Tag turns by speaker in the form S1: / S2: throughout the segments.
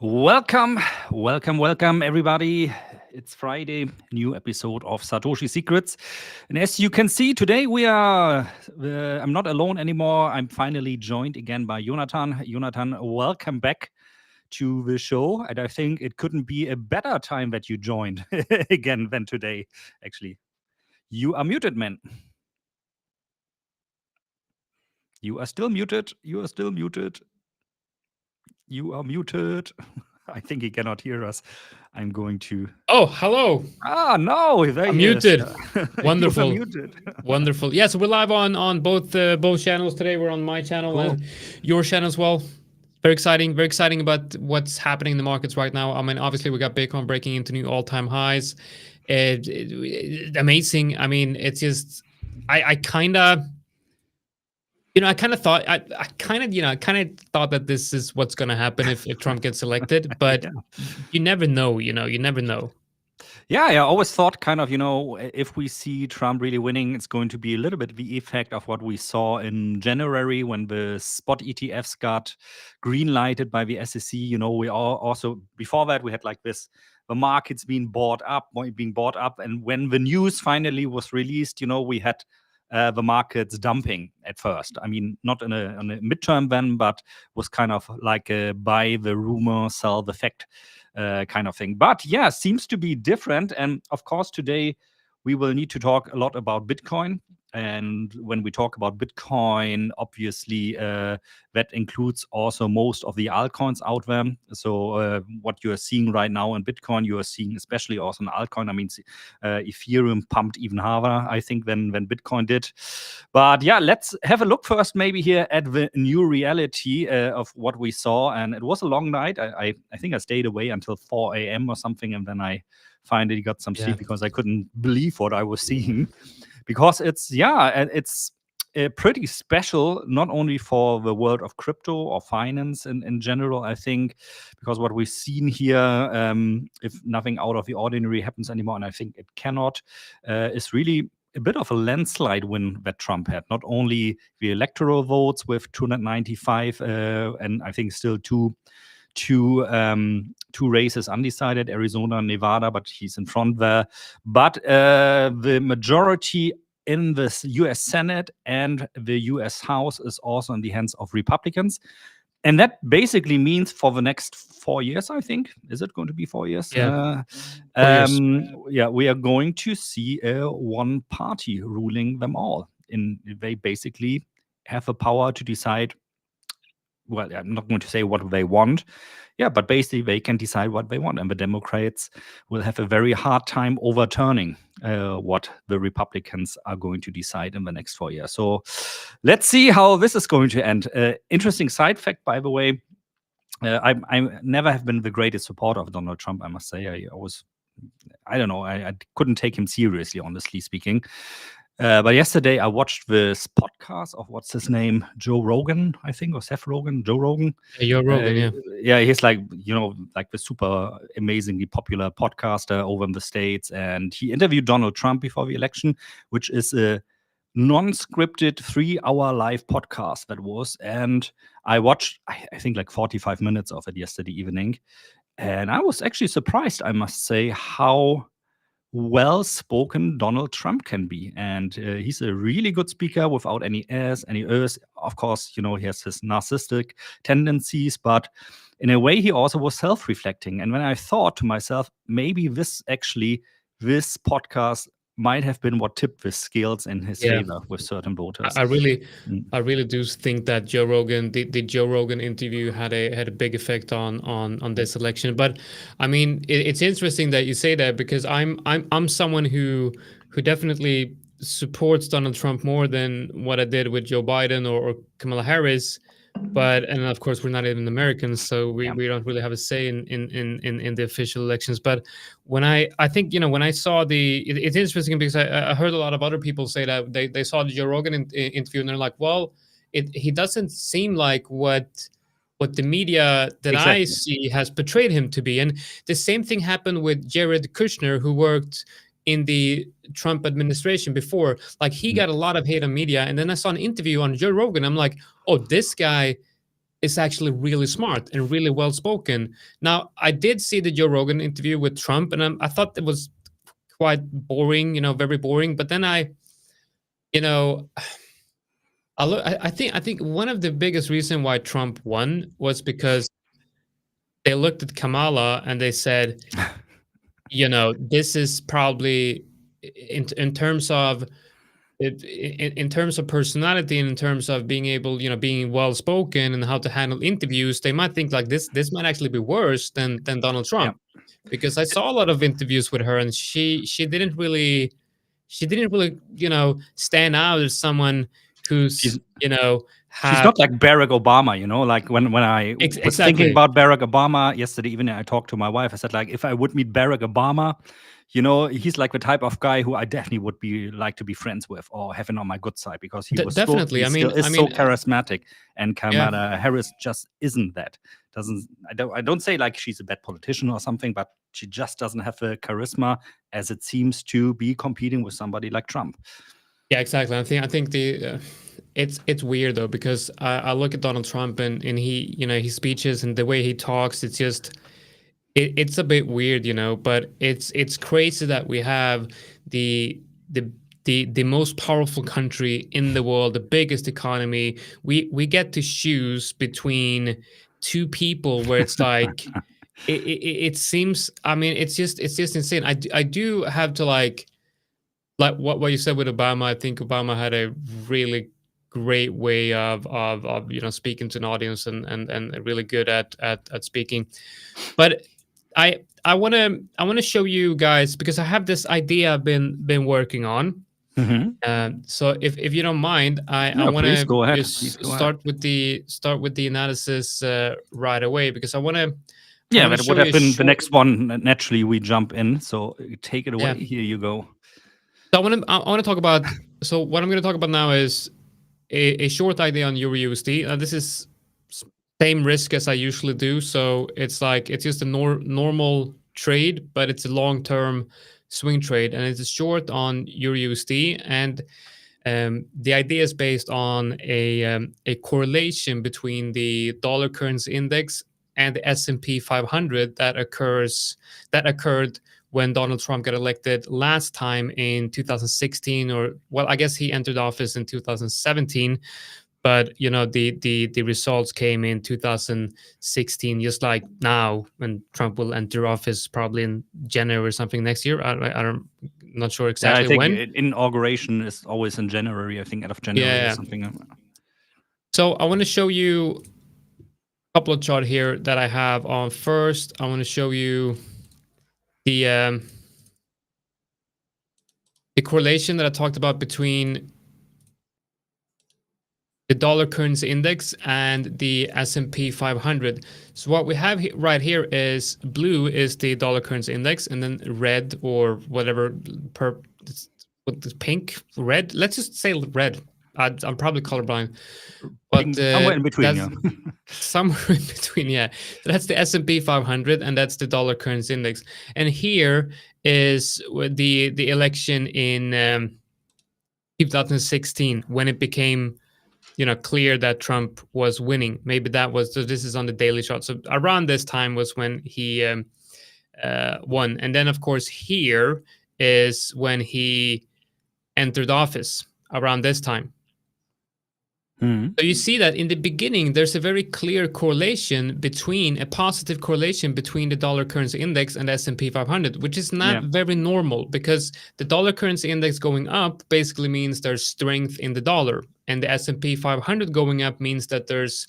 S1: Welcome, everybody. It's Friday, new episode of Satoshi Secrets. And as you can see, today I'm not alone anymore. I'm finally joined again by Jonathan. Jonathan, welcome back to the show. And I think it couldn't be a better time that you joined again than today, actually. You are muted, man. You are still muted. You are still muted. You are muted. I think he cannot hear us. I'm going to.
S2: Oh, hello.
S1: No, there
S2: I'm
S1: he is.
S2: muted.
S1: You
S2: Wonderful.
S1: are muted.
S2: Wonderful. Yeah, so we're live on both channels today. We're on my channel
S1: Cool.
S2: and your channel as well. Very exciting about what's happening in the markets right now. I mean, obviously we got Bitcoin breaking into new all-time highs. Amazing. I mean, it's just I kind of thought that this is what's going to happen if Trump gets elected, but
S1: Yeah.
S2: you never know, you never know.
S1: Yeah, I always thought if we see Trump really winning, it's going to be a little bit the effect of what we saw in January when the spot ETFs got green lighted by the SEC. We all also, before that, we had like this, the markets being bought up. And when the news finally was released, we had the markets dumping at first. I mean, not on a midterm then, but was kind of like a buy the rumor, sell the fact kind of thing. But yeah, seems to be different. And of course, today we will need to talk a lot about Bitcoin. And when we talk about Bitcoin, obviously that includes also most of the altcoins out there. So what you are seeing right now in Bitcoin, you are seeing especially also in altcoin. I mean, Ethereum pumped even harder, I think, than Bitcoin did. But yeah, let's have a look first maybe here at the new reality of what we saw. And it was a long night. I think I stayed away until 4 a.m. or something. And then I finally got some sleep because I couldn't believe what I was seeing. Because it's pretty special, not only for the world of crypto or finance in general, I think, because what we've seen here, if nothing out of the ordinary happens anymore, and I think it cannot, is really a bit of a landslide win that Trump had. Not only the electoral votes with 295, and I think still two races undecided, Arizona and Nevada, but he's in front there. But the majority in the US Senate and the US House is also in the hands of Republicans. And that basically means for the next 4 years, I think. Is it going to be 4 years?
S2: Yeah. 4 years.
S1: Yeah, we are going to see a one party ruling them all. They basically have the power to decide. Well, I'm not going to say what they want. Yeah, but basically they can decide what they want. And the Democrats will have a very hard time overturning what the Republicans are going to decide in the next 4 years. So let's see how this is going to end. Interesting side fact, by the way, I never have been the greatest supporter of Donald Trump, I must say. I don't know, I couldn't take him seriously, honestly speaking. But yesterday I watched this podcast of what's his name, Joe Rogan, I think, or Seth Rogen, Joe Rogan.
S2: Joe Rogan,
S1: yeah, he's like like the super amazingly popular podcaster over in the States, and he interviewed Donald Trump before the election, which is a non-scripted 3-hour live podcast that was, and I watched I think like 45 minutes of it yesterday evening, and I was actually surprised, I must say, how well-spoken Donald Trump can be. And he's a really good speaker without any airs, any ers. Of course, he has his narcissistic tendencies, but in a way, he also was self-reflecting. And when I thought to myself, maybe this podcast might have been what tipped the scales in his favor with certain voters.
S2: I really do think that Joe Rogan, the Joe Rogan interview had a big effect on this election. But I mean, it's interesting that you say that, because I'm someone who definitely supports Donald Trump more than what I did with Joe Biden or Kamala Harris. And of course, we're not even Americans, so we don't really have a say in the official elections. But when I think, when I saw it's interesting, because I heard a lot of other people say that they saw the Joe Rogan interview and they're like, well, he doesn't seem like what the media that
S1: Exactly.
S2: I see has portrayed him to be. And the same thing happened with Jared Kushner, who worked in the Trump administration before. Like, he got a lot of hate on media, and then I saw an interview on Joe Rogan. I'm like, oh, this guy is actually really smart and really well spoken. Now, I did see the Joe Rogan interview with Trump, and I thought it was quite boring, very boring. But then you know, I think one of the biggest reason why Trump won was because they looked at Kamala and they said, this is probably in terms of in terms of personality and in terms of being able, being well spoken and how to handle interviews, they might think like this might actually be worse than Donald
S1: Yeah.
S2: Trump. Because I saw a lot of interviews with her, and she didn't really, stand out as someone who's,
S1: She's
S2: have
S1: not like Barack Obama, like when I was thinking
S2: exactly.
S1: about Barack Obama yesterday evening, I talked to my wife. I said, like, if I would meet Barack Obama, he's like the type of guy who I definitely would be like to be friends with or have him on my good side, because he was
S2: Definitely.
S1: he
S2: I mean,
S1: still is so charismatic, and
S2: yeah.
S1: Kamala Harris just isn't that. I don't say like she's a bad politician or something, but she just doesn't have the charisma as it seems to be competing with somebody like Trump.
S2: Yeah, exactly. I think the it's weird though, because I look at Donald Trump and he, his speeches and the way he talks, it's just it's a bit weird, but it's crazy that we have the the the most powerful country in the world, the biggest economy. We get to choose between two people where it's like it seems, I mean, it's just insane. I do have to like what you said with Obama. I think Obama had a really great way of speaking to an audience and really good at speaking. But I want to show you guys, because I have this idea I've been working on. So if you don't mind, I want
S1: please
S2: to
S1: go ahead.
S2: just start with the analysis right away, because I want to.
S1: Yeah, that would have been the next one. Naturally, we jump in. So take it away.
S2: Yeah.
S1: Here you go.
S2: So I want to talk about. So what I'm going to talk about now is a short idea on Euro USD. This is same risk as I usually do. So it's just a normal trade, but it's a long-term swing trade, and it's a short on Euro USD. And the idea is based on a correlation between the dollar currency index and the S&P 500 that occurred when Donald Trump got elected last time in 2016, or well, I guess he entered office in 2017, but the results came in 2016, just like now, when Trump will enter office probably in January or something next year. I'm not sure exactly
S1: I think
S2: when.
S1: inauguration is always in January. I think end of January or something.
S2: So I want to show you a couple of charts here that I have on. First, I want to show you the correlation that I talked about between the dollar currency index and the S&P 500. So what we have right here is blue is the dollar currency index, and then red or whatever, pink, red. Let's just say red. I'm probably colorblind, but
S1: somewhere in between. Yeah.
S2: Somewhere in between, yeah. So that's the S&P 500, and that's the dollar currency index. And here is the election in 2016, when it became clear that Trump was winning. Maybe that was, so this is on the daily chart. So around this time was when he won. And then, of course, here is when he entered office, around this time. So you see that in the beginning, there's a very clear correlation a positive correlation between the dollar currency index and the S&P 500, which is not very normal, because the dollar currency index going up basically means there's strength in the dollar, and the S&P 500 going up means that there's,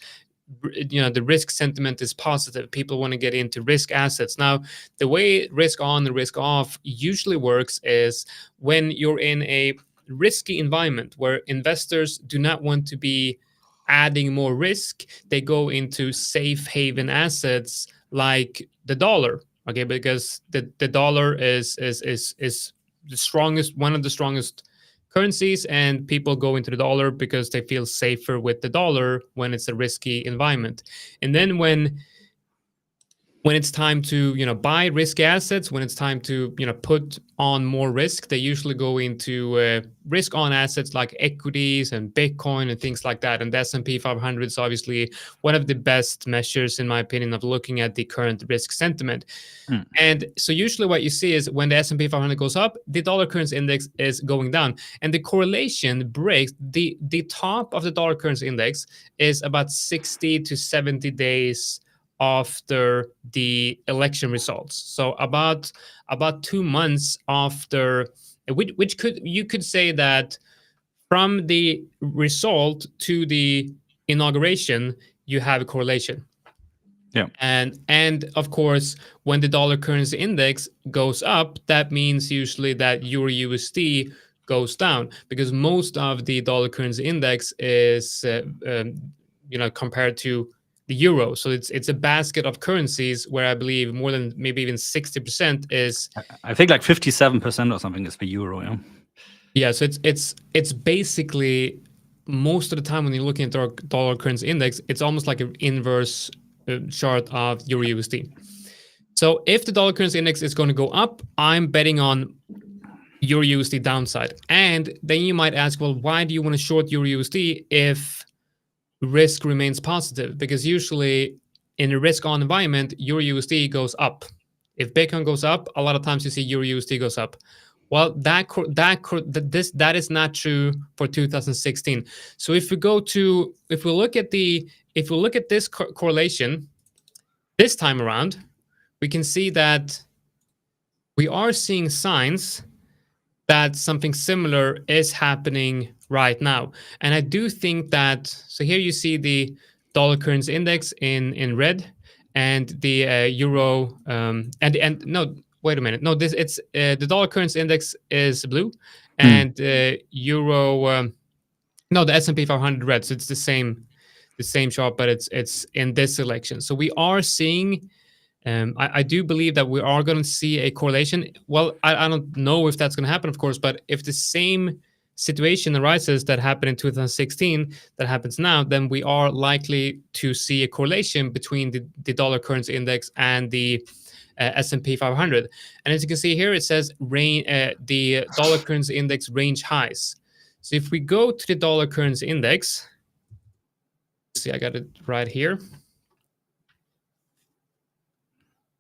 S2: the risk sentiment is positive. People want to get into risk assets. Now, the way risk on and risk off usually works is when you're in a risky environment where investors do not want to be adding more risk, they go into safe haven assets like the dollar. Okay, because the dollar is the strongest, one of the strongest currencies, and people go into the dollar because they feel safer with the dollar when it's a risky environment. And then when when it's time to buy risky assets, when it's time to put on more risk, they usually go into risk on assets like equities and Bitcoin and things like that. And the S&P 500 is obviously one of the best measures, in my opinion, of looking at the current risk sentiment. And so usually what you see is when the S&P 500 goes up, the dollar currency index is going down, and the correlation breaks. The top of the dollar currency index is about 60 to 70 days after the election results. So about 2 months after, which you could say that from the result to the inauguration, you have a correlation.
S1: Yeah.
S2: And of course, when the dollar currency index goes up, that means usually that Euro USD goes down, because most of the dollar currency index is compared to the euro. So it's a basket of currencies where I believe more than maybe even 60% is.
S1: I think like 57% or something is the euro. Yeah.
S2: Yeah. So it's basically, most of the time when you're looking at the dollar currency index, it's almost like an inverse chart of Euro USD. So if the dollar currency index is going to go up, I'm betting on Euro USD downside. And then you might ask, well, why do you want to short Euro USD if risk remains positive? Because usually in a risk on environment, Euro USD goes up. If Bitcoin goes up, a lot of times you see Euro USD goes up. Well, that is not true for 2016. So if we look at this correlation this time around, we can see that we are seeing signs that something similar is happening right now. And I do think that, so here you see the dollar currency index in red, and the euro, and no, wait a minute. No, it's the dollar currency index is blue, and euro, no, the S&P 500 red. So it's the same chart, but it's in this selection. So we are seeing, I do believe that we are going to see a correlation. Well, I don't know if that's going to happen, of course, but if the same situation arises that happened in 2016 that happens now, then we are likely to see a correlation between the dollar currency index and the S&P 500. And as you can see here, it says the dollar currency index range highs. So if we go to the dollar currency index, see, I got it right here.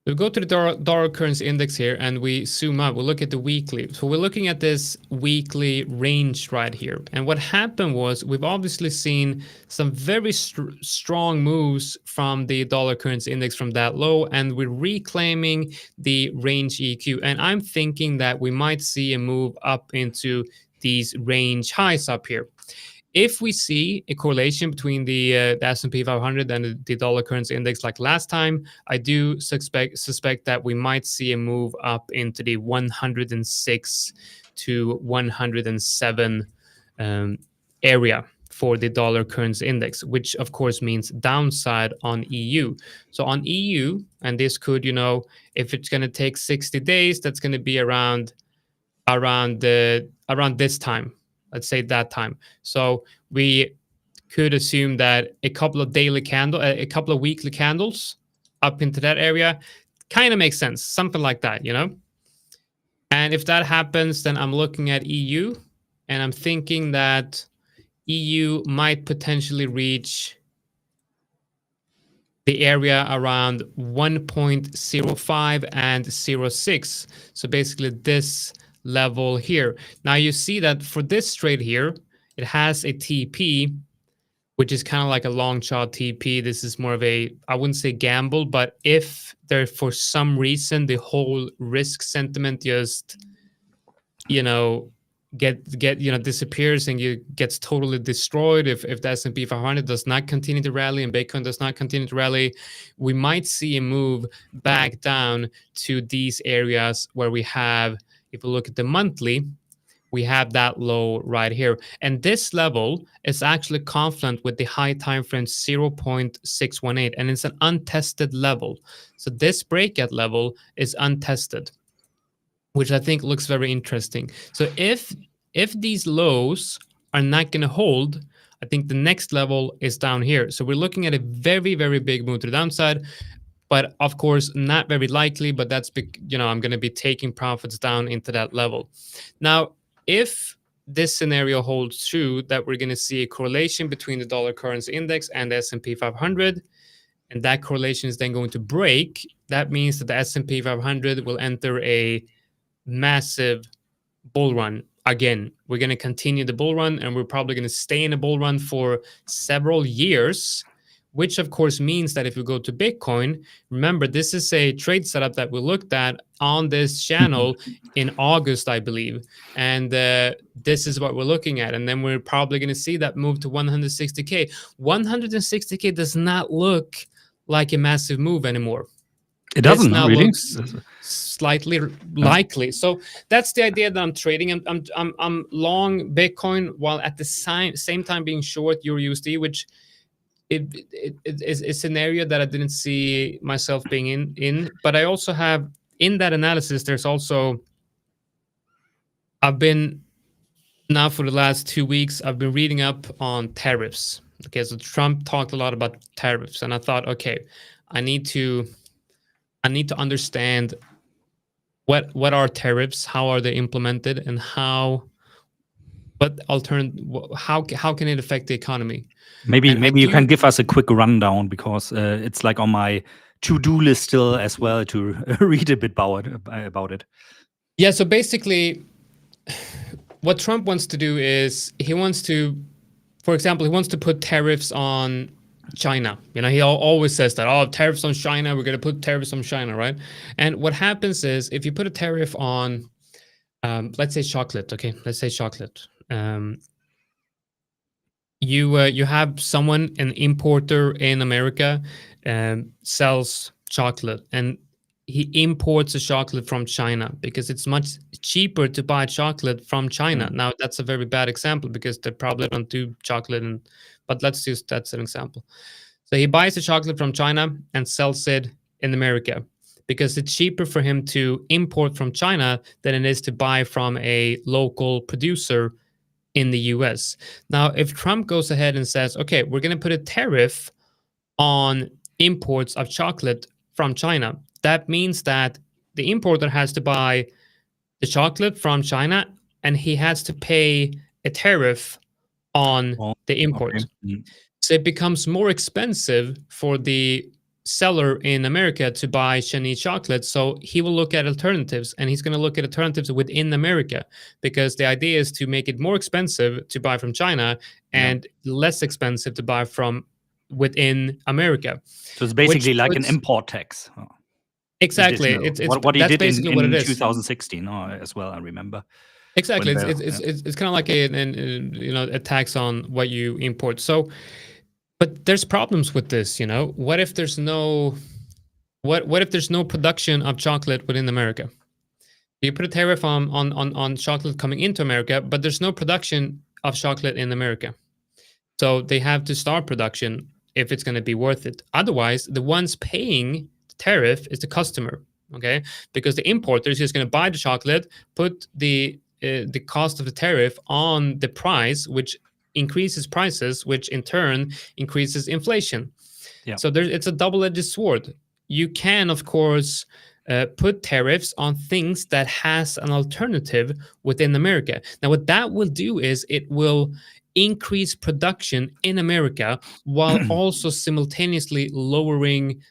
S2: We go to the dollar currency index here, and we zoom out. We'll look at the weekly. So we're looking at this weekly range right here. And what happened was, we've obviously seen some very strong moves from the dollar currency index from that low, and we're reclaiming the range EQ. And I'm thinking that we might see a move up into these range highs up here. If we see a correlation between the S&P 500 and the dollar currency index like last time, I do suspect that we might see a move up into the 106 to 107 area for the dollar currency index, which of course means downside on EU. So on EU, and this could, if it's going to take 60 days, that's going to be around this time. Let's say that time. So we could assume that a couple of weekly candles up into that area kind of makes sense. Something like that, And if that happens, then I'm looking at EU, and I'm thinking that EU might potentially reach the area around 1.05 and 0.6. So basically this level here. Now you see that for this trade here, it has a TP, which is kind of like a long shot TP. This is more of a, I wouldn't say gamble, but if there for some reason the whole risk sentiment just disappears and gets totally destroyed, if the S&P 500 does not continue to rally and Bitcoin does not continue to rally, we might see a move back down to these areas where we have, if we look at the monthly, we have that low right here. And this level is actually confluent with the high time frame 0.618, and it's an untested level. So this breakout level is untested, which I think looks very interesting. So if these lows are not going to hold, I think the next level is down here. So we're looking at a very, very big move to the downside. but of course not very likely. But that's I'm going to be taking profits down into that level. Now, if this scenario holds true, that we're going to see a correlation between the dollar currency index and the S&P 500, and that correlation is then going to break, that means that the S&P 500 will enter a massive bull run. Again, we're going to continue the bull run, and we're probably going to stay in a bull run for several years, which of course means that if we go to Bitcoin, remember, this is a trade setup that we looked at on this channel in August, I believe. And this is what we're looking at. And then we're probably going to see that move to 160K. 160K does not look like a massive move anymore.
S1: It doesn't
S2: now
S1: really.
S2: Looks slightly likely. So that's the idea that I'm trading. I'm long Bitcoin while at the same time being short EURUSD, which it's an area that I didn't see myself being in. But I also have in that analysis, there's also, I've been now for the last 2 weeks, I've been reading up on tariffs. Okay, so Trump talked a lot about tariffs, and I thought, okay, I need to understand what are tariffs, how are they implemented, and how can it affect the economy?
S1: Maybe you can give us a quick rundown, because it's like on my to-do list still as well to read a bit about it.
S2: Yeah, so basically what Trump wants to do is he wants to put tariffs on China. He always says that, tariffs on China, we're going to put tariffs on China, right? And what happens is, if you put a tariff on, let's say chocolate, okay? Let's say chocolate. You have someone, an importer in America, sells chocolate, and he imports the chocolate from China because it's much cheaper to buy chocolate from China. Now, that's a very bad example because they probably don't do chocolate, but let's use that's an example. So he buys the chocolate from China and sells it in America because it's cheaper for him to import from China than it is to buy from a local producer in the US. Now, if Trump goes ahead and says, okay, we're going to put a tariff on imports of chocolate from China, that means that the importer has to buy the chocolate from China, and he has to pay a tariff on the import. Okay. So it becomes more expensive for the seller in America to buy Chinese chocolate. So he will look at alternatives, and he's going to look at alternatives within America, because the idea is to make it more expensive to buy from China and less expensive to buy from within America.
S1: So it's basically like an import tax.
S2: Exactly. It's
S1: what he did
S2: basically
S1: in
S2: what it is.
S1: 2016 as well, I remember.
S2: Exactly. It's kind of like a tax on what you import. So, but there's problems with this. What if there's no production of chocolate within America? You put a tariff on chocolate coming into America, but there's no production of chocolate in America. So they have to start production if it's going to be worth it. Otherwise, the ones paying the tariff is the customer, okay? Because the importer is just going to buy the chocolate, put the cost of the tariff on the price, which increases prices, which in turn increases inflation. Yeah. So it's a double-edged sword. You can, of course, put tariffs on things that has an alternative within America. Now, what that will do is it will increase production in America while also simultaneously lowering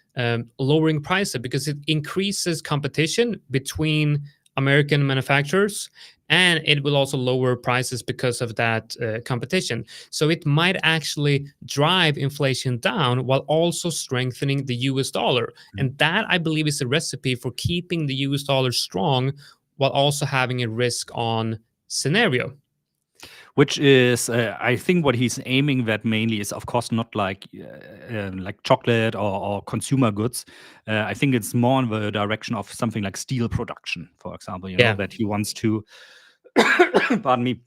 S2: prices, because it increases competition between American manufacturers, and it will also lower prices because of that competition. So it might actually drive inflation down while also strengthening the US dollar. And that, I believe, is a recipe for keeping the US dollar strong while also having a risk on scenario.
S1: Which is, I think, what he's aiming at mainly is, of course, not like chocolate or consumer goods. I think it's more in the direction of something like steel production, for example. You know, that he wants to, pardon me,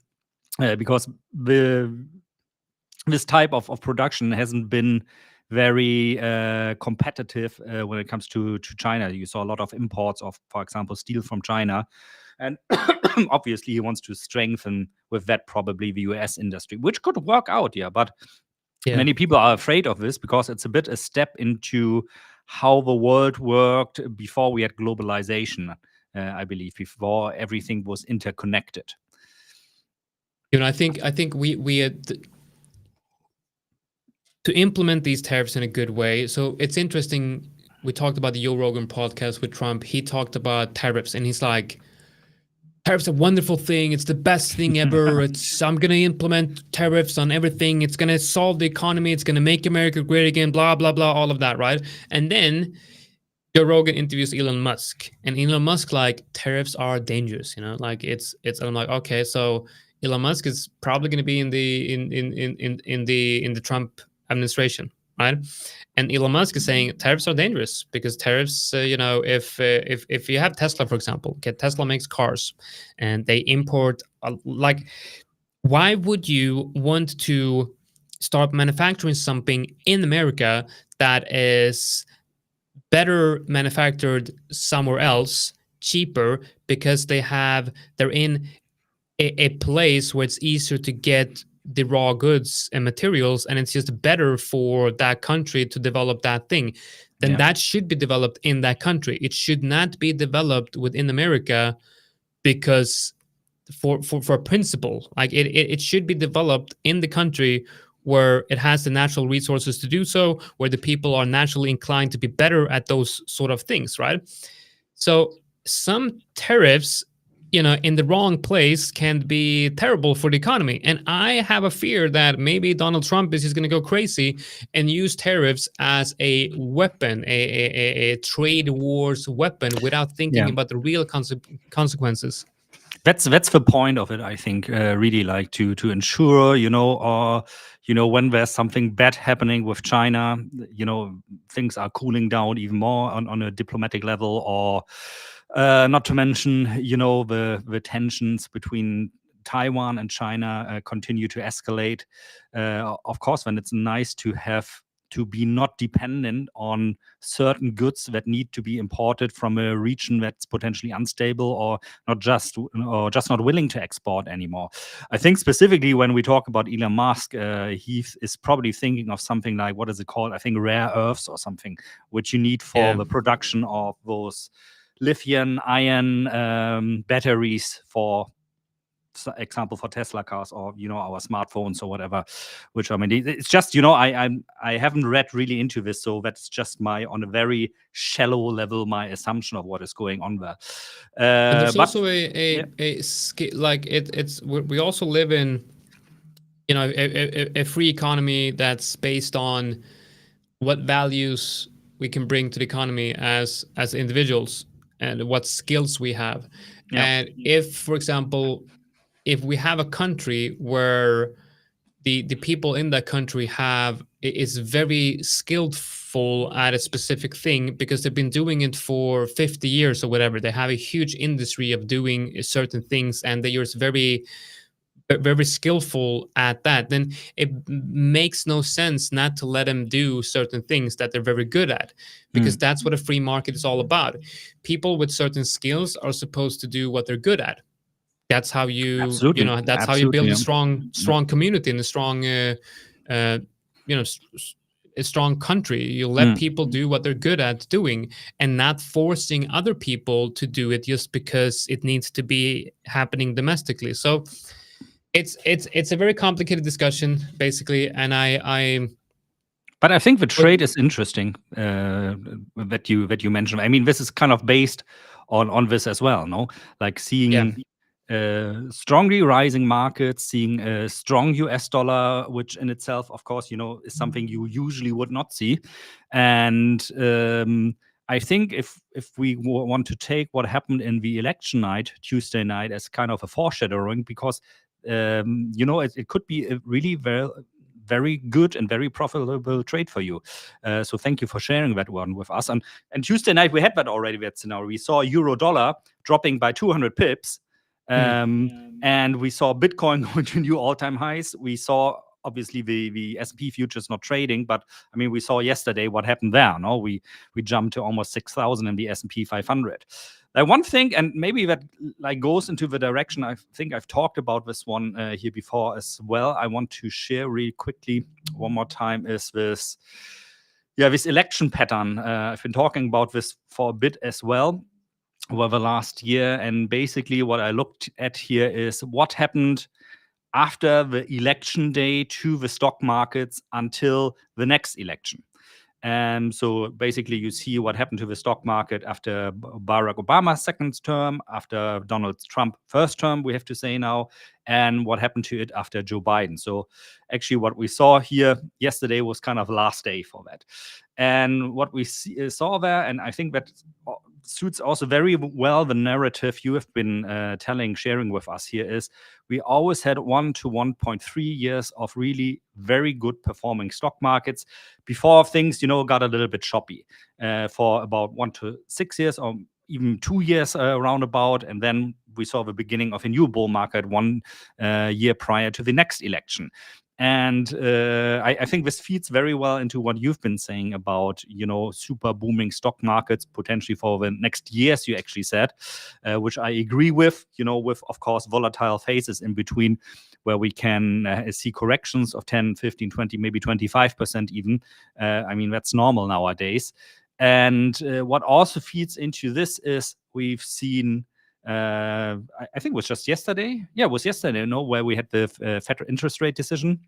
S1: because this type of production hasn't been very competitive when it comes to China. You saw a lot of imports of, for example, steel from China. And obviously, he wants to strengthen with that probably the US industry, which could work out, but many people are afraid of this because it's a bit a step into how the world worked before we had globalization. I believe before everything was interconnected.
S2: I think we to implement these tariffs in a good way. So it's interesting. We talked about the Joe Rogan podcast with Trump. He talked about tariffs, and he's like, tariffs are a wonderful thing. It's the best thing ever. I'm going to implement tariffs on everything. It's going to solve the economy. It's going to make America great again, blah, blah, blah, all of that, right? And then Joe Rogan interviews Elon Musk, and Elon Musk like, tariffs are dangerous, like I'm like, okay, so Elon Musk is probably going to be in the Trump administration, right? And Elon Musk is saying tariffs are dangerous because tariffs, if you have Tesla, for example, Tesla makes cars, and they import like, why would you want to start manufacturing something in America that is better manufactured somewhere else, cheaper, because they're in a place where it's easier to get the raw goods and materials, and it's just better for that country to develop that thing, then that should be developed in that country. It should not be developed within America because for a principle. Like it should be developed in the country where it has the natural resources to do so, where the people are naturally inclined to be better at those sort of things, right? So some tariffs, in the wrong place can be terrible for the economy. And I have a fear that maybe Donald Trump is just going to go crazy and use tariffs as a weapon, a trade wars weapon, without thinking about the real consequences.
S1: That's the point of it, I think. Really, like to ensure, when there's something bad happening with China, things are cooling down even more on a diplomatic level, or not to mention, the tensions between Taiwan and China continue to escalate. Of course, then it's nice to be not dependent on certain goods that need to be imported from a region that's potentially unstable, or just not willing to export anymore. I think specifically when we talk about Elon Musk, he is probably thinking of something like, what is it called? I think rare earths or something, which you need for the production of those lithium ion batteries, for example, for Tesla cars, or our smartphones or whatever. Which, I mean, it's just, I haven't read really into this, so that's just on a very shallow level, my assumption of what is going on there.
S2: And there's also a like it's we also live in a free economy that's based on what values we can bring to the economy as individuals, and what skills we have. And if, for example, if we have a country where the people in that country is very skillful at a specific thing because they've been doing it for 50 years or whatever, they have a huge industry of doing certain things, and they are very, very skillful at that, then it makes no sense not to let them do certain things that they're very good at, because that's what a free market is all about. People with certain skills are supposed to do what they're good at. That's how you, that's how you build a strong community and a strong, a strong country. You let people do what they're good at doing, and not forcing other people to do it just because it needs to be happening domestically. So it's a very complicated discussion, basically, and
S1: But I think the trade is interesting, that you mentioned. I mean, this is kind of based on this as well, no? Like seeing strongly rising markets, seeing a strong US dollar, which in itself, of course, is something you usually would not see. And I think if we want to take what happened in the election night, Tuesday night, as kind of a foreshadowing, because it could be a really very good and very profitable trade for you. So thank you for sharing that one with us. And Tuesday night we had that already, that scenario. We saw euro dollar dropping by 200 pips. And we saw Bitcoin going to new all-time highs. We saw obviously the S&P futures not trading, but I mean, we saw yesterday what happened there. No, we jumped to almost 6,000 in the S&P 500. One thing, and maybe that like goes into the direction, I think I've talked about this one here before as well, I want to share really quickly one more time, is this, Yeah, this election pattern, I've been talking about this for a bit as well over the last year. And basically, what I looked at here is what happened after the election day to the stock markets until the next election. So basically, you see what happened to the stock market after Barack Obama's second term, after Donald Trump's first term, we have to say now, and what happened to it after Joe Biden. So actually, what we saw here yesterday was kind of the last day for that. And what we saw there, and I think that suits also very well the narrative you have been sharing with us here, is we always had 1 to 1.3 years of really very good performing stock markets before things, got a little bit choppy for about 1 to 6 years or even 2 years roundabout. And then we saw the beginning of a new bull market 1 year prior to the next election. And I think this feeds very well into what you've been saying about, super booming stock markets potentially for the next years, you actually said, which I agree with, with, of course, volatile phases in between where we can see corrections of 10, 15, 20, maybe 25% even. I mean, that's normal nowadays. And what also feeds into this is we've seen I think it was just yesterday. Yeah, it was yesterday, where we had the federal interest rate decision.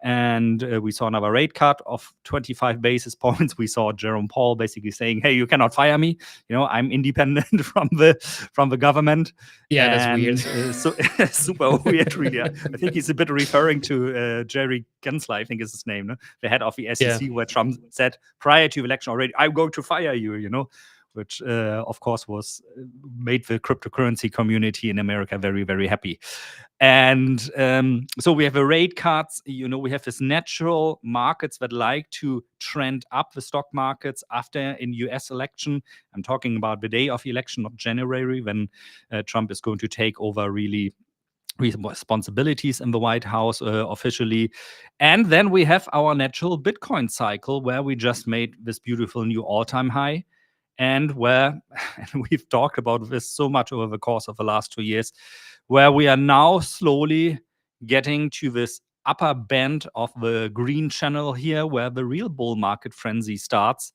S1: And we saw another rate cut of 25 basis points. We saw Jerome Powell basically saying, hey, you cannot fire me. I'm independent from the government.
S2: Yeah, that's weird.
S1: So super weird, really. I think he's a bit referring to Jerry Gensler, I think is his name, the head of the SEC, where Trump said prior to the election already, I'm going to fire you, which, of course, made the cryptocurrency community in America very, very happy. And so we have a rate cuts. We have this natural markets that like to trend up the stock markets after in U.S. election. I'm talking about the day of the election, not January, when Trump is going to take over really responsibilities in the White House officially. And then we have our natural Bitcoin cycle where we just made this beautiful new all-time high. And where, and we've talked about this so much over the course of the last 2 years, where we are now slowly getting to this upper band of the green channel here, where the real bull market frenzy starts,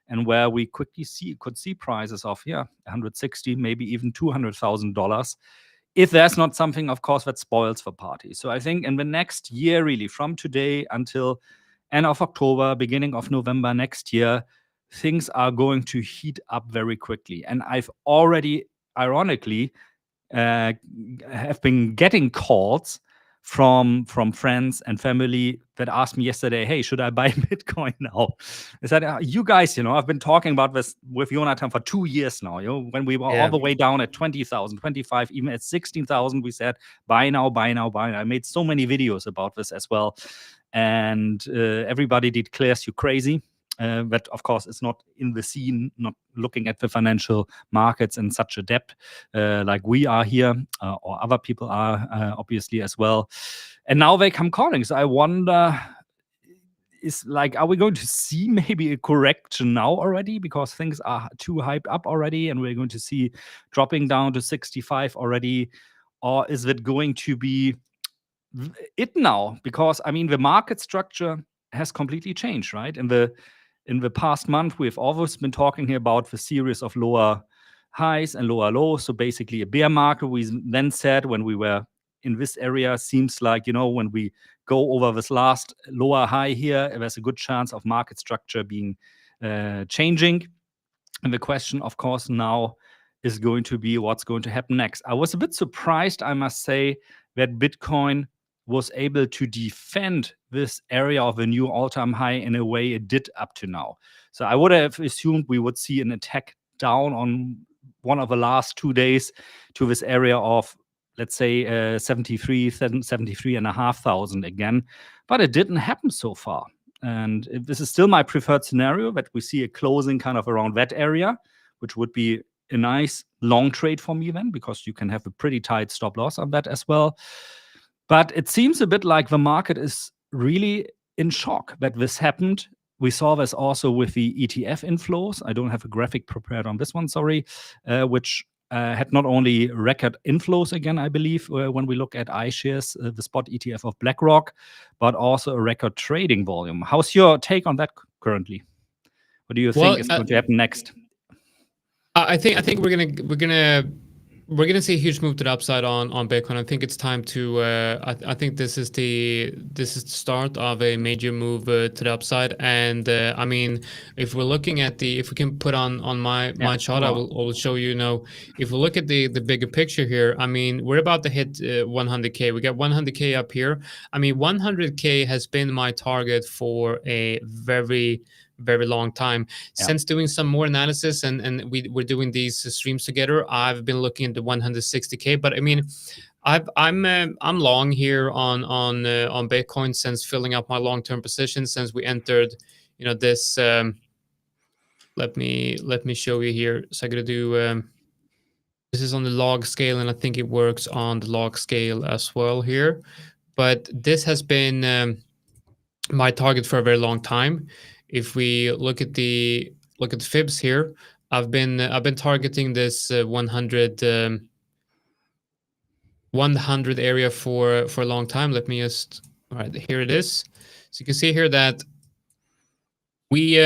S1: and where we quickly could see prices of 160, maybe even $200,000. If there's not something, of course, that spoils the party. So I think in the next year, really, from today until end of October, beginning of November next year, things are going to heat up very quickly. And I've already, ironically, have been getting calls from friends and family that asked me yesterday, hey, should I buy Bitcoin now? I said, you guys, I've been talking about this with Jonathan for 2 years now. When we were all the way down at 20,000, 25, even at 16,000, we said, buy now, buy now, buy now. I made so many videos about this as well. And everybody declares you crazy. That, of course, is not in the scene, not looking at the financial markets in such a depth like we are here, or other people are obviously as well. And now they come calling. So I wonder, are we going to see maybe a correction now already because things are too hyped up already and we're going to see dropping down to 65 already? Or is it going to be it now? Because, I mean, the market structure has completely changed, right? In the past month, we've always been talking here about the series of lower highs and lower lows. So basically a bear market. We then said when we were in this area, seems like, when we go over this last lower high here, there's a good chance of market structure being changing. And the question, of course, now is going to be what's going to happen next. I was a bit surprised, I must say, that Bitcoin was able to defend this area of a new all-time high in a way it did up to now. So I would have assumed we would see an attack down on one of the last 2 days to this area of, let's say, 73,500 again. But it didn't happen so far. And this is still my preferred scenario, that we see a closing kind of around that area, which would be a nice long trade for me then, because you can have a pretty tight stop loss on that as well. But it seems a bit like the market is really in shock that this happened. We saw this also with the ETF inflows. I don't have a graphic prepared on this one, sorry, which had not only record inflows again, I believe, when we look at iShares, the spot ETF of BlackRock, but also a record trading volume. How's your take on that currently? What do you think is going to happen next?
S2: I think we're gonna see a huge move to the upside on Bitcoin. I think it's time to. I think this is the start of a major move to the upside. And I mean, if we're looking at if we can put on my chart, I will show you. If we look at the bigger picture here, I mean, we're about to hit 100K. We got 100K up here. I mean, 100K has been my target for a very long time. Since doing some more analysis and we're doing these streams together, I've been looking at the 160K. But I mean, I'm long here on Bitcoin since filling up my long-term position since we entered, this. Let me show you here. So I'm gonna do. This is on the log scale, and I think it works on the log scale as well here. But this has been my target for a very long time. If we look at the fibs here, I've been targeting this 100 area for a long time. Let me just, all right, here it is. So you can see here that we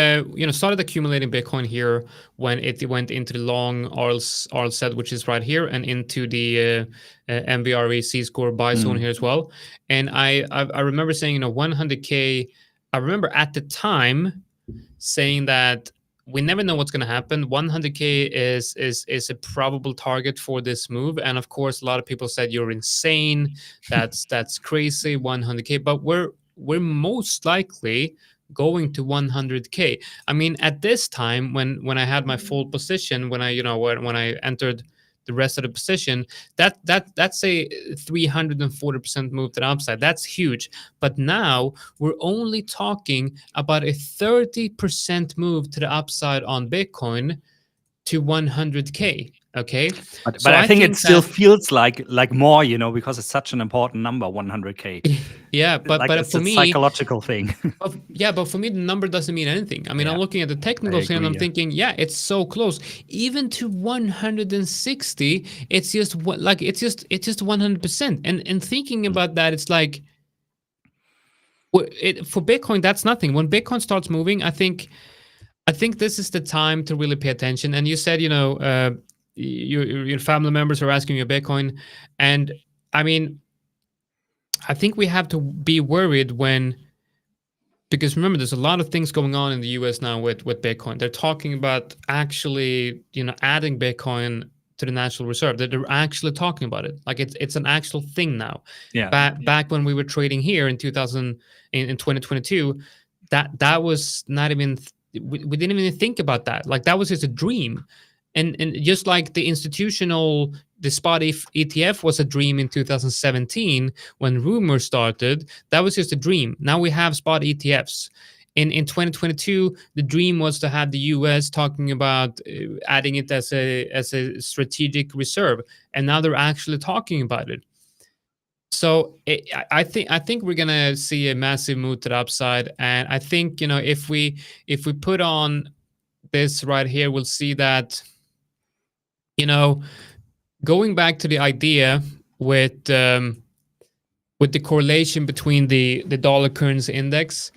S2: started accumulating Bitcoin here when it went into the long RL set, which is right here, and into the MVRE C-score buy zone here as well. And I remember saying 100K. I remember at the time saying that we never know what's going to happen. 100K is a probable target for this move, and of course, a lot of people said you're insane. That's crazy, 100K. But we're most likely going to 100K. I mean, at this time, when I had my full position, when I entered the rest of the position, that's a 340% move to the upside. That's huge. But now we're only talking about a 30% move to the upside on Bitcoin to 100K. Okay,
S1: but I think it still feels like more, because it's such an important number, 100K.
S2: Yeah, but
S1: it's
S2: for
S1: a
S2: me,
S1: psychological thing.
S2: But for me, the number doesn't mean anything. I mean, I'm looking at the technicals here, and I'm thinking, it's so close. Even to 160, it's just 100%. And thinking about that, it's like, for Bitcoin, that's nothing. When Bitcoin starts moving, I think this is the time to really pay attention. And you said, your family members are asking you Bitcoin, and I mean, I think we have to be worried because remember, there's a lot of things going on in the US now with Bitcoin. They're talking about actually, adding Bitcoin to the National Reserve. They're actually talking about it. Like it's an actual thing now.
S1: Yeah.
S2: Back when we were trading here in 2022, that was not even. We didn't even think about that. Like that was just a dream. And just like the spot ETF was a dream in 2017 when rumors started, that was just a dream. Now we have spot ETFs. In 2022, the dream was to have the US talking about adding it as a strategic reserve, and now they're actually talking about it. So I think we're gonna see a massive move to the upside, and I think if we put on this right here, we'll see that. Going back to the idea with the correlation between the dollar currency index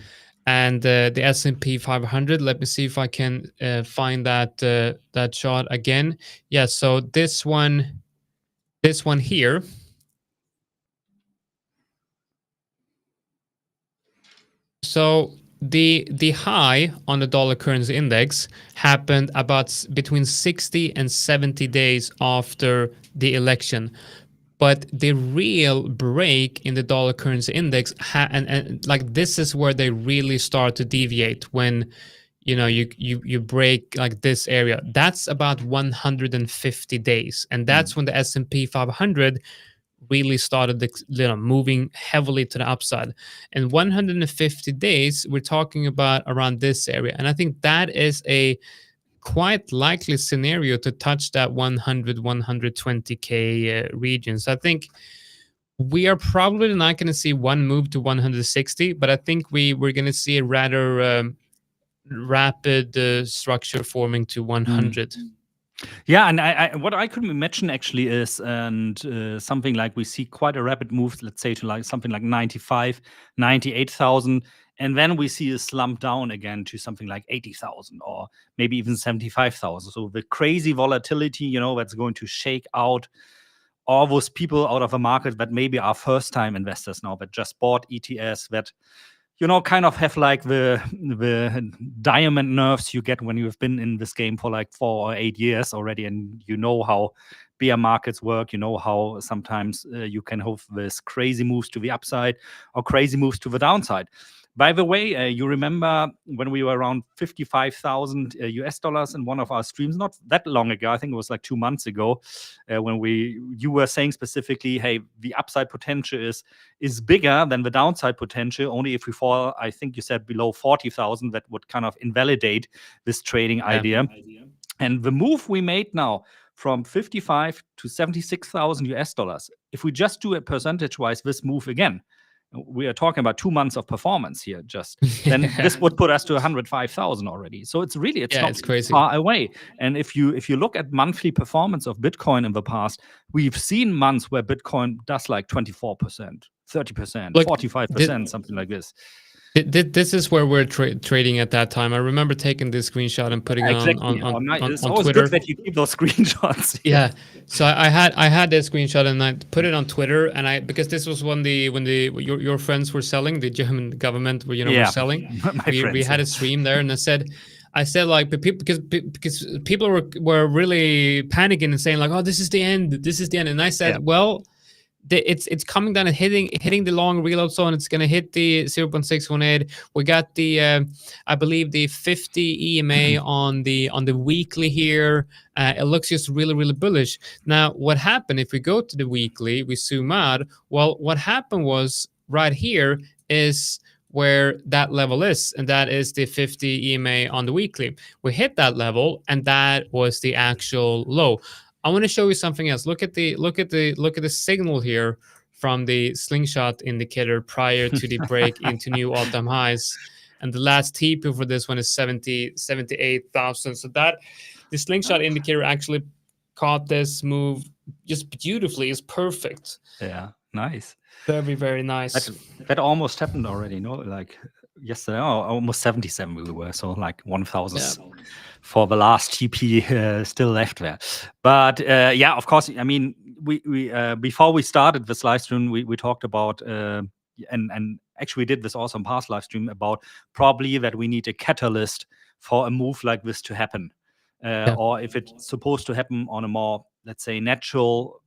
S2: and the S&P 500. Let me see if I can find that chart again. Yeah, so this one here. So the high on the dollar currency index happened about between 60 and 70 days after the election. But the real break in the dollar currency index, and like this is where they really start to deviate when you break like this area. That's about 150 days, and that's when the S&P 500 really started moving heavily to the upside. And 150 days, we're talking about around this area, and I think that is a quite likely scenario to touch that 120K region. So I think we are probably not going to see one move to 160, but I think we're going to see a rather rapid structure forming to 100.
S1: Yeah, and what I could imagine actually is something like we see quite a rapid move, let's say to like something like 95, 98,000. And then we see a slump down again to something like 80,000 or maybe even 75,000. So the crazy volatility, that's going to shake out all those people out of a market that maybe are first-time investors now, that just bought ETS, that kind of have like the diamond nerves you get when you've been in this game for like 4 or 8 years already, and how bear markets work. How sometimes you can have this crazy moves to the upside or crazy moves to the downside. By the way, you remember when we were around 55,000 US dollars in one of our streams, not that long ago, I think it was like 2 months ago, when you were saying specifically, hey, the upside potential is bigger than the downside potential. Only if we fall, I think you said, below 40,000, that would kind of invalidate this trading idea. And the move we made now from 55 to 76,000 US dollars, if we just do it percentage-wise, this move again, we are talking about 2 months of performance here, then this would put us to 105,000 already. So it's not
S2: crazy.
S1: far away. And if you look at monthly performance of Bitcoin in the past, we've seen months where Bitcoin does like 24%, 30%, 45%, something like this.
S2: This is where we're trading at that time. I remember taking this screenshot and putting it on
S1: it's always
S2: Twitter.
S1: Good that you keep those screenshots.
S2: Yeah. So I had that screenshot and I put it on Twitter, and because this was when your friends were selling, the German government were were selling. We had a stream there, and I said like, because people were really panicking and saying like, oh, this is the end, and I said, well, it's coming down and hitting the long reload zone. It's going to hit the 0.618. We got the I believe the 50 EMA on the weekly here. It looks just really, really bullish. Now, what happened if we go to the weekly, we zoom out? Well, what happened was right here is where that level is, and that is the 50 EMA on the weekly. We hit that level, and that was the actual low. I want to show you something else. Look at the signal here from the slingshot indicator prior to the break into new all-time highs, and the last TP for this one is 78,000. So that the slingshot indicator actually caught this move just beautifully. It's perfect.
S1: Yeah, nice.
S2: Very, very nice.
S1: That almost happened already, like yesterday. Almost 77 we were, so like 1,000 for the last TP still left there. But of course, I mean, we before we started this live stream, we talked about and actually we did this also in past live stream about probably that we need a catalyst for a move like this to happen, or if it's supposed to happen on a more, let's say, natural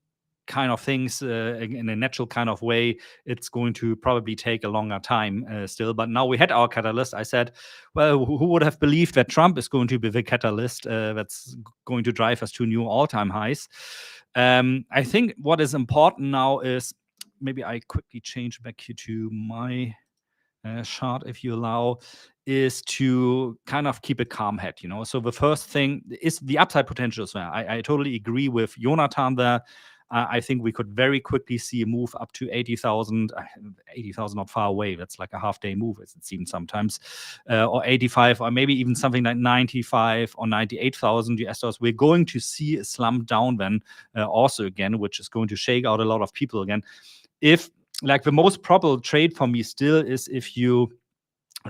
S1: kind of things, in a natural kind of way, it's going to probably take a longer time still. But now we had our catalyst. I said, well, who would have believed that Trump is going to be the catalyst that's going to drive us to new all-time highs? I think what is important now is, maybe I quickly change back here to my chart, if you allow, is to kind of keep a calm head. So the first thing is the upside potential as well. I totally agree with Jonathan there. I think we could very quickly see a move up to 80,000. 80,000 not far away. That's like a half-day move, as it seems sometimes, or 85, or maybe even something like 95 or 98,000 US dollars. We're going to see a slump down then also again, which is going to shake out a lot of people again. If like the most probable trade for me still is if you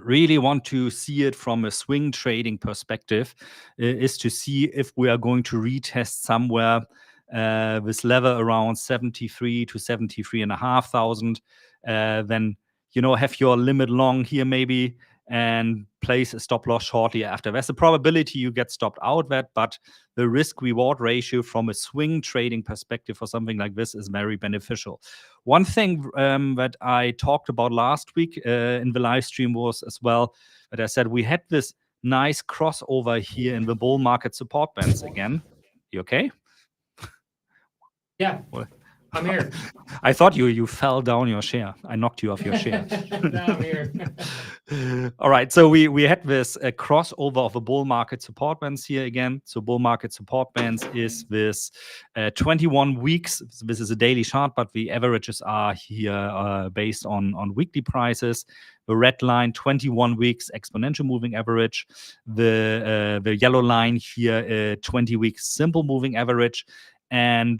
S1: really want to see it from a swing trading perspective, is to see if we are going to retest somewhere this level around 73 to 73,500, then have your limit long here maybe, and place a stop loss shortly after. There's a probability you get stopped out that, but the risk reward ratio from a swing trading perspective for something like this is very beneficial. One thing that I talked about last week in the live stream was as well that I said we had this nice crossover here in the bull market support bands again. You okay?
S2: Yeah, I'm here.
S1: I thought you fell down your chair. I knocked you off your chair.
S2: No, I'm here.
S1: All right, so we had this crossover of the bull market support bands here again. So bull market support bands is this 21 weeks. This is a daily chart, but the averages are here based on weekly prices. The red line, 21 weeks exponential moving average. The yellow line here, 20 weeks simple moving average. And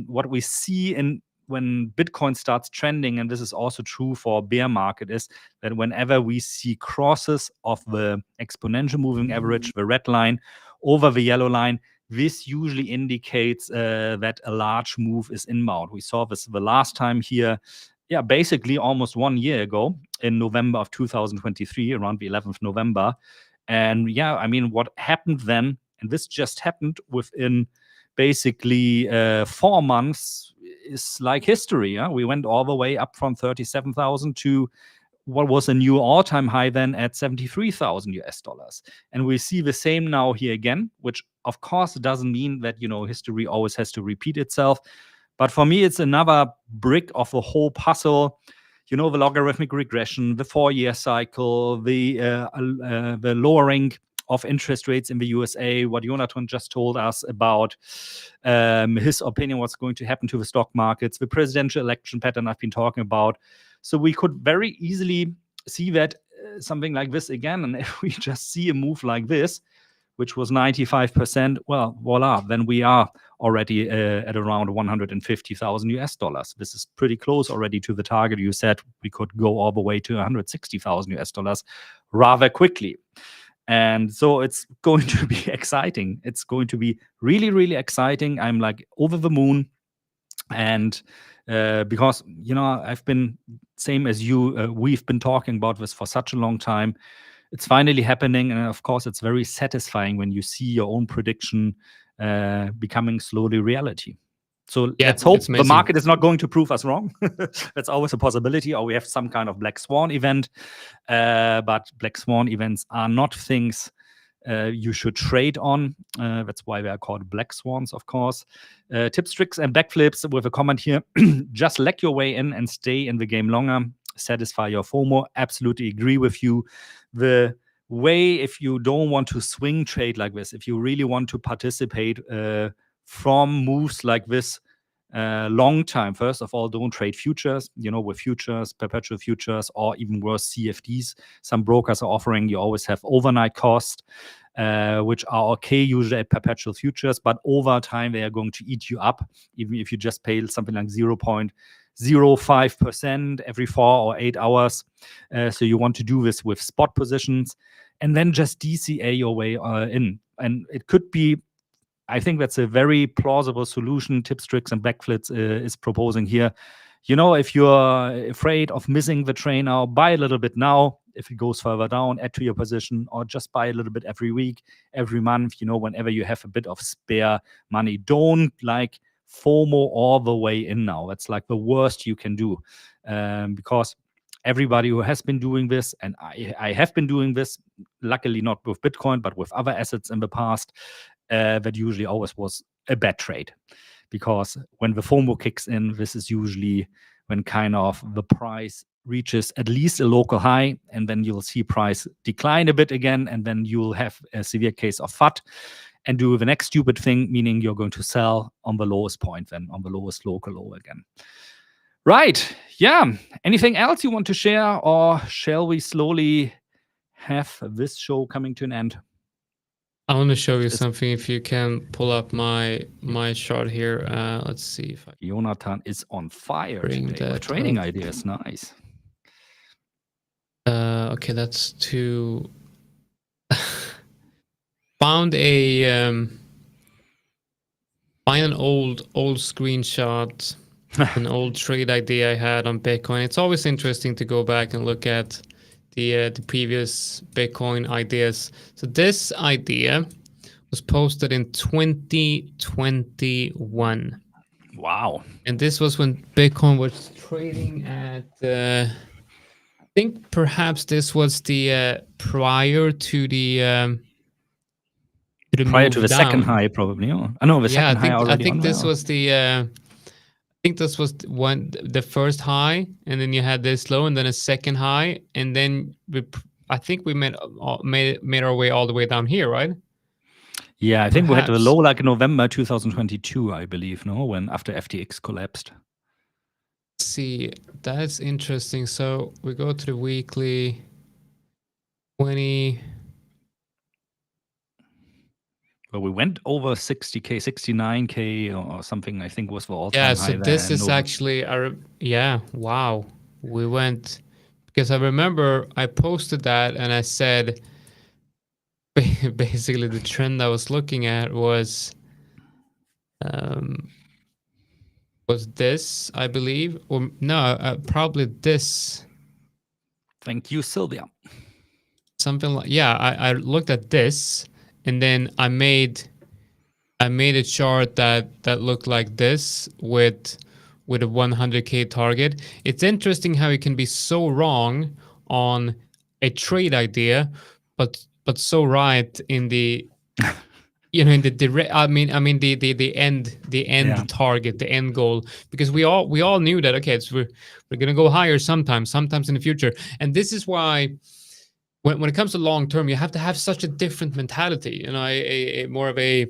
S1: what we see in when Bitcoin starts trending, and this is also true for bear market, is that whenever we see crosses of the exponential moving average, the red line, over the yellow line, this usually indicates that a large move is inbound. We saw this the last time here, basically almost 1 year ago in November of 2023, around the 11th November. And I mean, what happened then, and this just happened within basically 4 months, is like history. We went all the way up from 37,000 to what was a new all-time high then at 73,000 US dollars. And we see the same now here again, which of course doesn't mean that, history always has to repeat itself. But for me, it's another brick of the whole puzzle. The logarithmic regression, the 4-year cycle, the lowering of interest rates in the USA, what Jonathan just told us about his opinion, what's going to happen to the stock markets, the presidential election pattern I've been talking about. So we could very easily see that something like this again. And if we just see a move like this, which was 95%, well, voila, then we are already at around 150,000 US dollars. This is pretty close already to the target. You said we could go all the way to 160,000 US dollars rather quickly. And so it's going to be exciting. It's going to be really, really exciting. I'm like over the moon. And because, I've been, same as you, we've been talking about this for such a long time. It's finally happening. And of course, it's very satisfying when you see your own prediction becoming slowly reality. So let's hope the market is not going to prove us wrong. That's always a possibility, or we have some kind of black swan event. But black swan events are not things you should trade on. That's why they are called black swans, of course. Tips, tricks, and backflips with a comment here. Just leg your way in and stay in the game longer. Satisfy your FOMO. Absolutely agree with you. The way, if you don't want to swing trade like this, if you really want to participate from moves like this long time, first of all, don't trade futures, with futures, perpetual futures, or even worse, CFDs. Some brokers are offering, you always have overnight cost, which are okay usually at perpetual futures, but over time they are going to eat you up, even if you just pay something like 0.05% every 4 or 8 hours. So you want to do this with spot positions and then just DCA your way in. And it could be, I think that's a very plausible solution Tips, Tricks, and Backflips is proposing here. If you're afraid of missing the train now, buy a little bit now. If it goes further down, add to your position, or just buy a little bit every week, every month, whenever you have a bit of spare money. Don't like FOMO all the way in now. That's like the worst you can do, because everybody who has been doing this, and I have been doing this, luckily not with Bitcoin, but with other assets in the past, that usually always was a bad trade. Because when the FOMO kicks in, this is usually when kind of the price reaches at least a local high, and then you'll see price decline a bit again, and then you'll have a severe case of FUD and do the next stupid thing, meaning you're going to sell on the lowest point, then on the lowest local low again. Right. Yeah. Anything else you want to share, or shall we slowly have this show coming to an end?
S2: I want to show you something. If you can pull up my chart here. Let's see if
S1: Jonathan is on fire today with trading ideas. Nice.
S2: Okay, that's too. Find an old screenshot, an old trade idea I had on Bitcoin. It's always interesting to go back and look at the previous Bitcoin ideas. So this idea was posted in 2021.
S1: Wow.
S2: And this was when Bitcoin was trading at, I think perhaps this was the prior to the
S1: prior to the second high, probably. Oh, no, the second high already.
S2: I think this was the. I think this was the first high, and then you had this low, and then a second high, and then I think we made our way all the way down here, right?
S1: Yeah, I think we had the low like in November 2022, I believe, when after FTX collapsed.
S2: Let's see, that's interesting. So we go to the weekly 20.
S1: Well, we went over 60K, 69K or something, I think was the
S2: Yeah,
S1: all-time
S2: so
S1: high there
S2: this
S1: in
S2: is
S1: November.
S2: actually yeah, wow. We went because I remember I posted that and I said basically the trend I was looking at um was this, I believe, or no, probably this,
S1: Thank you, Sylvia.
S2: something like, yeah, I looked at this and then I made a chart that looked like this with a 100K target. It's interesting how it can be so wrong on a trade idea, but so right in the in the direct. I mean
S1: Yeah.
S2: the end target, the end goal, because we all knew that, okay, we're gonna go higher sometimes in the future, and this is why. When it comes to long term, you have to have such a different mentality, a more of a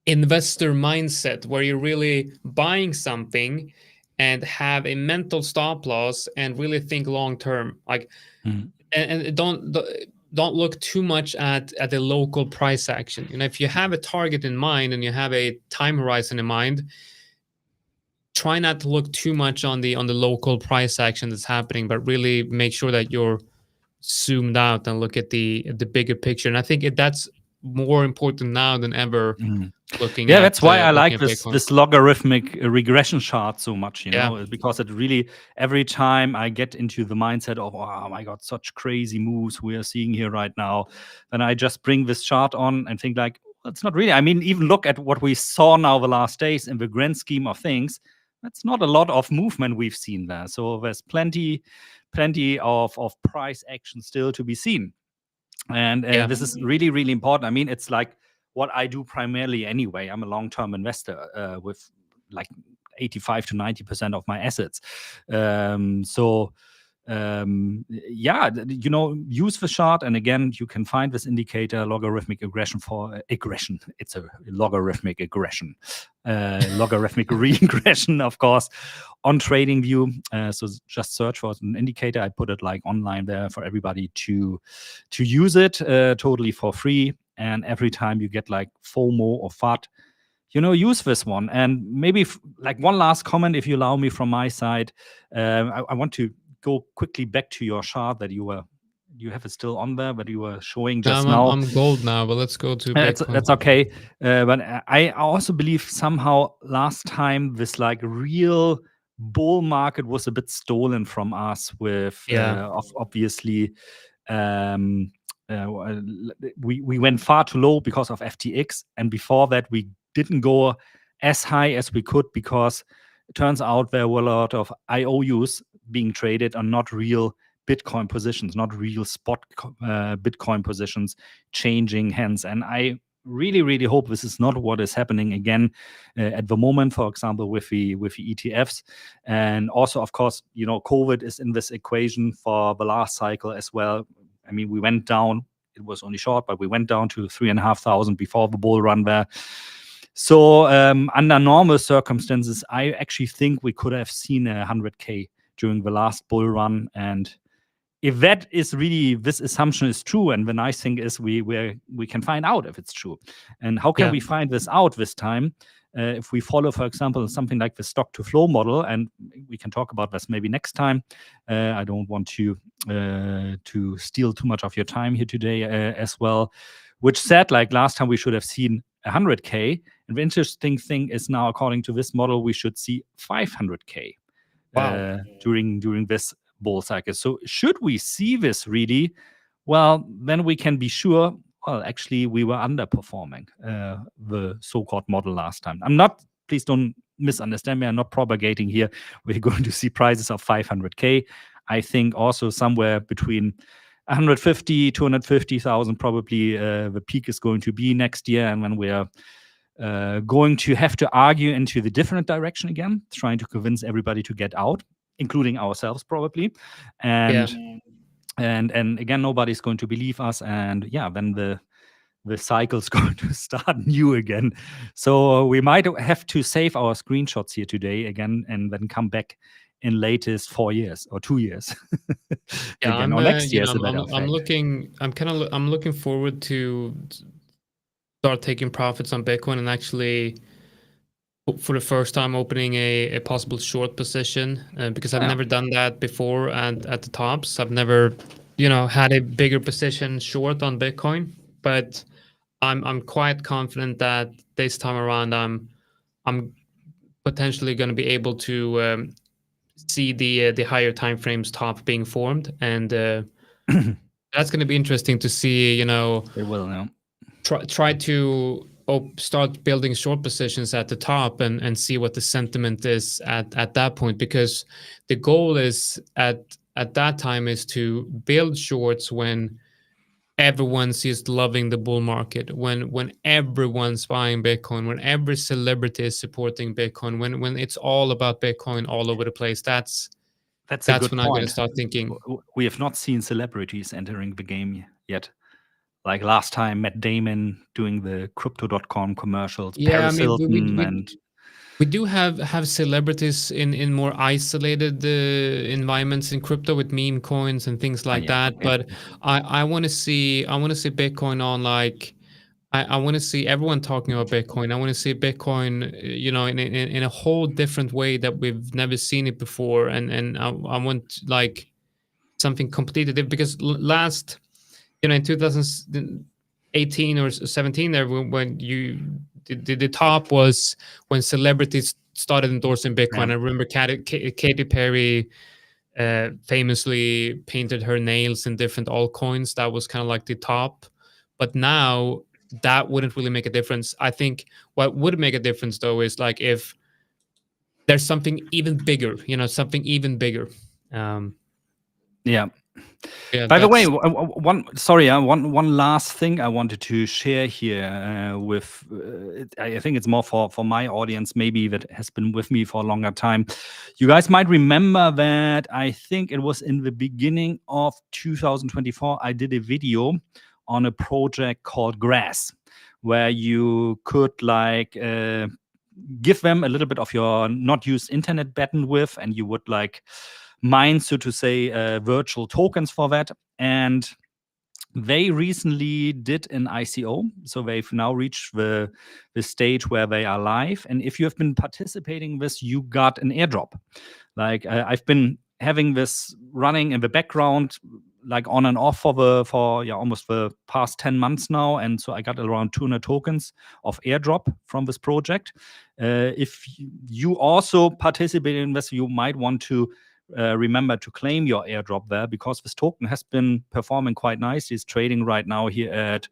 S2: investor mindset where you're really buying something and have a mental stop loss and really think long term, like,
S1: Mhm.
S2: and don't look too much at the local price action. If you have a target in mind and you have a time horizon in mind, try not to look too much on the local price action that's happening, but really make sure that you're zoomed out and look at the bigger picture. And I think that's more important now than ever,
S1: Mhm.
S2: looking
S1: Yeah, that's
S2: at
S1: why I
S2: looking
S1: like
S2: at Bitcoin.
S1: this logarithmic regression chart so much,
S2: Yeah.
S1: because it really, every time I get into the mindset of, oh my God, such crazy moves we are seeing here right now, then I just bring this chart on and think like, well, it's not really. I mean, even look at what we saw now the last days in the grand scheme of things. That's not a lot of movement we've seen there. So there's plenty of price action still to be seen. And
S2: Yeah.
S1: this is really, really important. I mean, it's like what I do primarily anyway. I'm a long-term investor with like 85 to 90% of my assets. Yeah, use the chart. And again, you can find this indicator, logarithmic aggression for aggression. It's a logarithmic aggression, logarithmic regression, of course, on TradingView. So just search for an indicator. I put it like online there for everybody to use it totally for free. And every time you get like FOMO or FUD, use this one. And maybe like one last comment, if you allow me from my side. I want to go quickly back to your chart that you have it still on there, but you were showing
S2: Now
S1: just
S2: I'm
S1: now.
S2: I'm gold now, but let's go to Bitcoin.
S1: That's okay. But I also believe somehow last time this like real bull market was a bit stolen from us with
S2: Yeah.
S1: obviously um, we went far too low because of FTX, and before that we didn't go as high as we could because it turns out there were a lot of IOUs being traded on not real Bitcoin positions, not real spot Bitcoin positions changing hands. And I really, really hope this is not what is happening again at the moment, for example, with the ETFs. And also, of course, COVID is in this equation for the last cycle as well. I mean, we went down. It was only short, but we went down to 3,500 before the bull run there. So under normal circumstances, I actually think we could have seen 100K during the last bull run. And if that is really, this assumption is true, and the nice thing is we can find out if it's true. And how can
S2: Yeah.
S1: we find this out this time? If we follow, for example, something like the stock to flow model, and we can talk about this maybe next time. I don't want to steal too much of your time here today as well, which said like last time we should have seen 100K. And the interesting thing is now, according to this model, we should see 500K
S2: Wow.
S1: during this bull cycle. So should we see this really, well, then we can be sure, well, actually we were underperforming the so-called model last time. Please don't misunderstand me, I'm not propagating here we're going to see prices of 500K. I think also somewhere between 150, 250,000 probably the peak is going to be next year. And when we are going to have to argue into the different direction again, trying to convince everybody to get out, including ourselves probably.
S2: Yeah.
S1: And again, nobody's going to believe us. And yeah, then the cycle's going to start new again. So we might have to save our screenshots here today again, and then come back in latest 4 years or 2 years
S2: Yeah.
S1: again,
S2: I'm
S1: or next
S2: you
S1: year
S2: know
S1: is a
S2: I'm
S1: better
S2: I'm, I'm
S1: effect.
S2: looking I'm kind of I'm looking forward to start taking profits on Bitcoin and actually, for the first time, opening a possible short position, because I've never done that before. And at the tops, I've never, had a bigger position short on Bitcoin. But I'm quite confident that this time around, I'm potentially going to be able to see the higher time frames top being formed, and that's going to be interesting to see.
S1: It will now.
S2: Try to start building short positions at the top and see what the sentiment is at that point, because the goal is at that time is to build shorts when everyone's just loving the bull market, when everyone's buying Bitcoin, when every celebrity is supporting Bitcoin, when it's all about Bitcoin all over the place. That's
S1: a good
S2: when I'm going to start thinking.
S1: We have not seen celebrities entering the game yet. Like last time, Matt Damon doing the Crypto.com commercials, Paris Hilton, and
S2: we do have celebrities in more isolated environments in crypto with meme coins and things like that. Okay. But I want to see Bitcoin on, like, I want to see everyone talking about Bitcoin. I want to see Bitcoin, in a whole different way that we've never seen it before. And I want, like, something completely different, because last, in 2018 or 17 there, when the top was when celebrities started endorsing Bitcoin. I remember Katy Perry famously painted her nails in different altcoins. That was kind of like the top. But now that wouldn't really make a difference. I think what would make a difference, though, is like if there's something even bigger, something even bigger.
S1: Yeah. By the way, one last thing I wanted to share here with, I think it's more for my audience, maybe that has been with me for a longer time. You guys might remember that I think it was in the beginning of 2024, I did a video on a project called Grass, where you could like give them a little bit of your not used internet bandwidth, and you would like mine, so to say, virtual tokens for that. And they recently did an ICO, so they've now reached the stage where they are live. And if you have been participating in this, you got an airdrop. Like I've been having this running in the background, like on and off for almost the past 10 months now, and so I got around 200 tokens of airdrop from this project. If you also participate in this, you might want to remember to claim your airdrop there, because this token has been performing quite nice. It's trading right now here at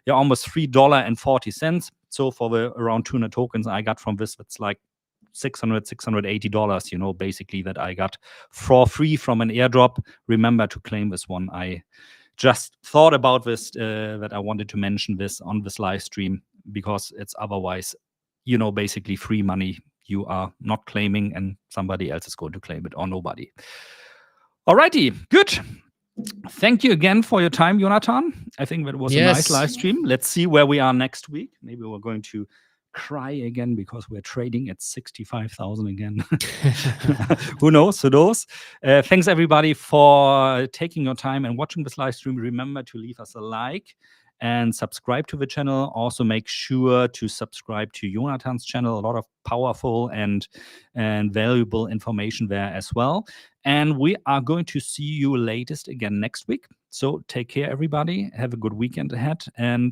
S1: almost $3.40. So for the around 200 tokens I got from this, it's like $680, basically, that I got for free from an airdrop. Remember to claim this one. I just thought about this, that I wanted to mention this on this live stream, because it's otherwise, basically free money you are not claiming, and somebody else is going to claim it, or nobody. Alrighty, good. Thank you again for your time, Jonathan. I think that was a nice live stream. Let's see where we are next week. Maybe we're going to cry again because we're trading at 65,000 again. Who knows? So those. Thanks everybody for taking your time and watching this live stream. Remember to leave us a like and subscribe to the channel. Also make sure to subscribe to Jonathan's channel. A lot of powerful and valuable information there as well. And we are going to see you latest again next week. So take care, everybody. Have a good weekend ahead, and